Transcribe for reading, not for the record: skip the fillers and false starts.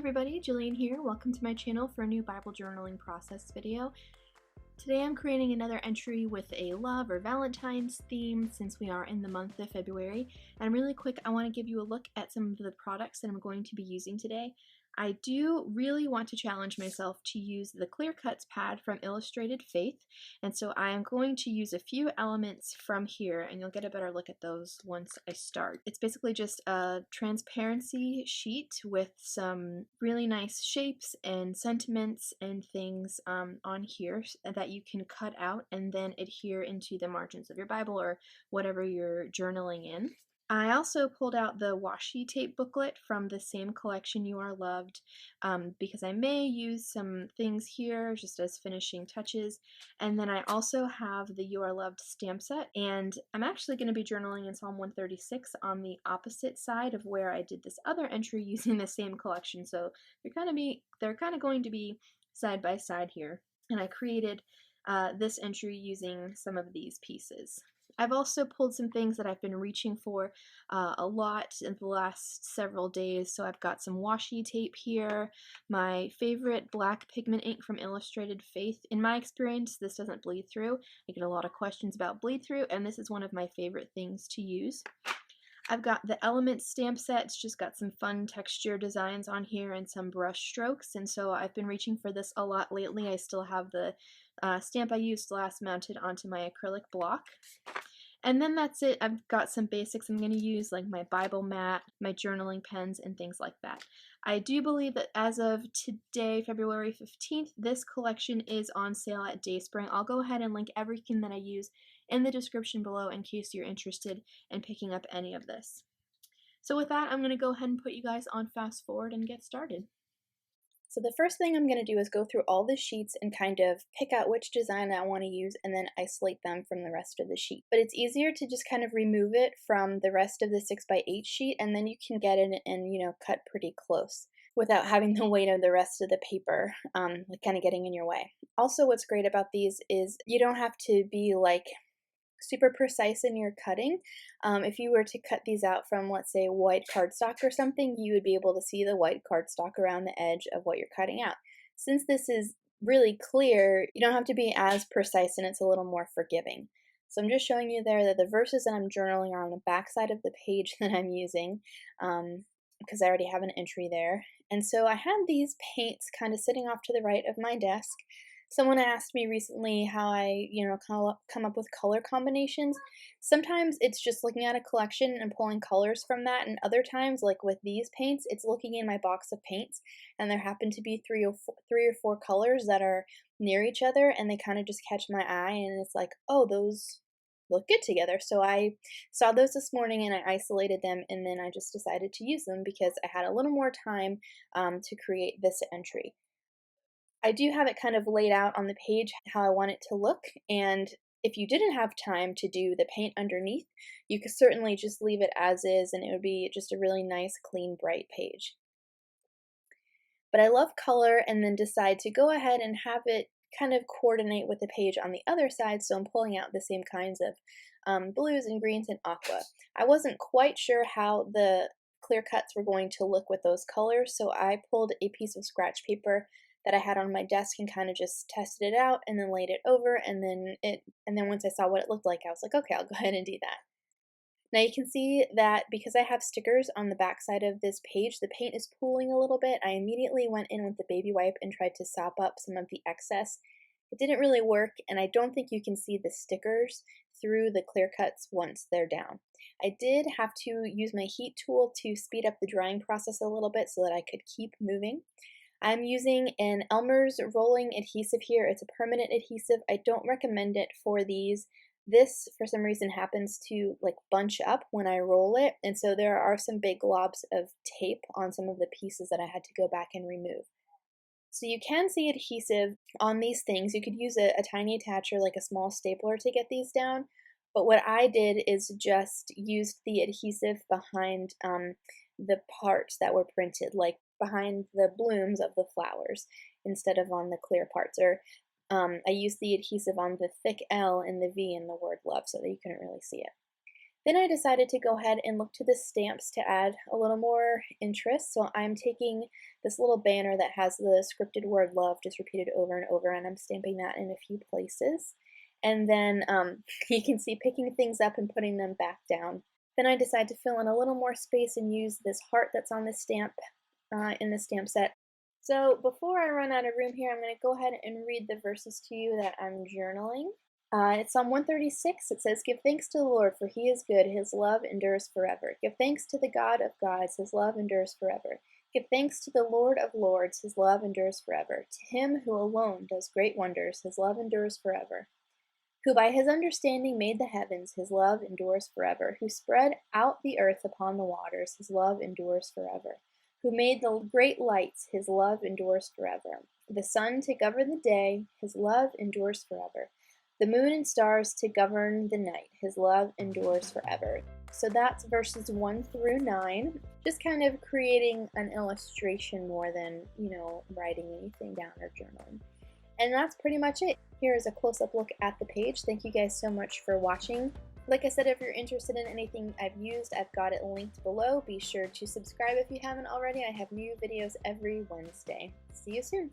everybody, Jillian here. Welcome to my channel for a new Bible journaling process video. Today I'm creating another entry with a love or Valentine's theme since we are in the month of February. And really quick, I want to give you a look at some of the products that I'm going to be using today. I do really want to challenge myself to use the Clear Cuts pad from Illustrated Faith, and so I am going to use a few elements from here, and you'll get a better look at those once I start. It's basically just a transparency sheet with some really nice shapes and sentiments and things on here that you can cut out and then adhere into the margins of your Bible or whatever you're journaling in. I also pulled out the washi tape booklet from the same collection, You Are Loved, because I may use some things here just as finishing touches. And then I also have the You Are Loved stamp set, and I'm actually going to be journaling in Psalm 136 on the opposite side of where I did this other entry using the same collection. So they're kind of going to be side by side here. And I created this entry using some of these pieces. I've also pulled some things that I've been reaching for a lot in the last several days. So I've got some washi tape here, my favorite black pigment ink from Illustrated Faith. In my experience, this doesn't bleed through. I get a lot of questions about bleed through, and this is one of my favorite things to use. I've got the Element stamp set. It's just got some fun texture designs on here and some brush strokes, and so I've been reaching for this a lot lately. I still have the stamp I used last mounted onto my acrylic block. And then that's it. I've got some basics I'm going to use, like my Bible mat, my journaling pens, and things like that. I do believe that as of today, February 15th, this collection is on sale at Dayspring. I'll go ahead and link everything that I use in the description below in case you're interested in picking up any of this. So with that, I'm going to go ahead and put you guys on fast forward and get started. So the first thing I'm going to do is go through all the sheets and kind of pick out which design I want to use and then isolate them from the rest of the sheet. But it's easier to just kind of remove it from the rest of the 6x8 sheet, and then you can get it and, cut pretty close without having the weight of the rest of the paper kind of getting in your way. Also, what's great about these is you don't have to be like super precise in your cutting. If you were to cut these out from, let's say, white cardstock or something, you would be able to see the white cardstock around the edge of what you're cutting out. Since this is really clear, you don't have to be as precise, and it's a little more forgiving. So I'm just showing you there that the verses that I'm journaling are on the back side of the page that I'm using, because I already have an entry there. And so I had these paints kind of sitting off to the right of my desk. Someone asked me recently how I, come up with color combinations. Sometimes it's just looking at a collection and pulling colors from that, and other times, like with these paints, it's looking in my box of paints, and there happen to be three or four colors that are near each other, and they kind of just catch my eye, and it's like, oh, those look good together. So I saw those this morning, and I isolated them, and then I just decided to use them because I had a little more time to create this entry. I do have it kind of laid out on the page how I want it to look, and if you didn't have time to do the paint underneath, you could certainly just leave it as is, and it would be just a really nice, clean, bright page. But I love color, and then decide to go ahead and have it kind of coordinate with the page on the other side, so I'm pulling out the same kinds of blues and greens and aqua. I wasn't quite sure how the clear cuts were going to look with those colors, so I pulled a piece of scratch paper that I had on my desk and kind of just tested it out and then laid it over, and then once I saw what it looked like, I was like, okay, I'll go ahead and do that. Now you can see that because I have stickers on the back side of this page, the paint is pooling a little bit. I immediately went in with the baby wipe and tried to sop up some of the excess. It didn't really work, and I don't think you can see the stickers through the clear cuts once they're down. I did have to use my heat tool to speed up the drying process a little bit so that I could keep moving. I'm using an Elmer's rolling adhesive here. It's a permanent adhesive. I don't recommend it for these. This, for some reason, happens to like bunch up when I roll it, and so there are some big globs of tape on some of the pieces that I had to go back and remove. So you can see adhesive on these things. You could use a tiny attacher, like a small stapler, to get these down, but what I did is just used the adhesive behind the parts that were printed, like behind the blooms of the flowers instead of on the clear parts. Or I used the adhesive on the thick L and the V in the word love so that you couldn't really see it. Then I decided to go ahead and look to the stamps to add a little more interest. So I'm taking this little banner that has the scripted word love just repeated over and over, and I'm stamping that in a few places. And then you can see picking things up and putting them back down. Then I decide to fill in a little more space and use this heart that's on the stamp in the stamp set. So before I run out of room here, I'm going to go ahead and read the verses to you that I'm journaling. It's Psalm 136. It says, "Give thanks to the Lord, for he is good. His love endures forever. Give thanks to the God of gods. His love endures forever. Give thanks to the Lord of lords. His love endures forever. To him who alone does great wonders. His love endures forever. Who by his understanding made the heavens. His love endures forever. Who spread out the earth upon the waters. His love endures forever. Who made the great lights. His love endures forever. The sun to govern the day. His love endures forever. The moon and stars to govern the night. His love endures forever." So that's verses 1 through 9, just kind of creating an illustration more than, writing anything down or journaling. And that's pretty much it. Here is a close-up look at the page. Thank you guys so much for watching. Like I said, if you're interested in anything I've used, I've got it linked below. Be sure to subscribe if you haven't already. I have new videos every Wednesday. See you soon.